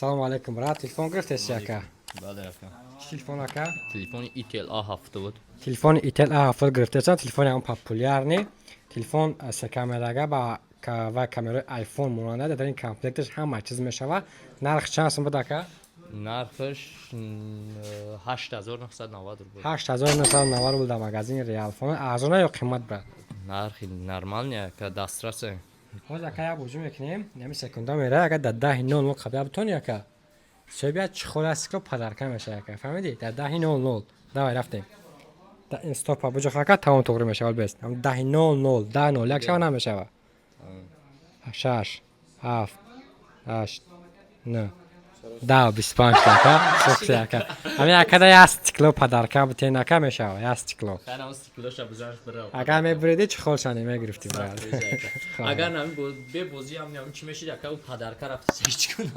سلام علیکم برات. تلفن گرفتش یکا؟ بله یکا. تلفن اکا؟ تلفن ایتل A7 بود. تلفن ایتل A7 گرفته است. تلفن هم پاپولار نی. تلفن سه کامرا و کامرای آیفون مونده. در این کامپلکتش همه چیز میشه. نرخ چند است بود اکا؟ نرخش 8990 بود. 8990 بود. مغازین ریال فون ارزونه یا قیمت برد؟ نرخ نرمال نیه که دسترسه. باز اکا یا بوجو میکنیم. نمی سکوندا میره. اگر در 10:00 قبل بتونی اکا شبیه چخولاسیکو پدرکم میشه اکا. فهمیدی؟ در 10:00 داوی رفتیم. در این استاپ بوجو خاکا تمام توری میشه ولی بس. هم 10:00 10:00 یک شب نمیشه. 6 7 8 9 10 25 دقیقه سوخت اکا. همین اکا در است کیلو پدرکم بتین اکا میشه. است کیلو. خیلی اون کیلوش بزرگ برای. اگر میبریدی چه خالشانی میگرفتی برات. اگر نمی به بازی هم چی میشه که او پدرکم رفت هیچ کنه.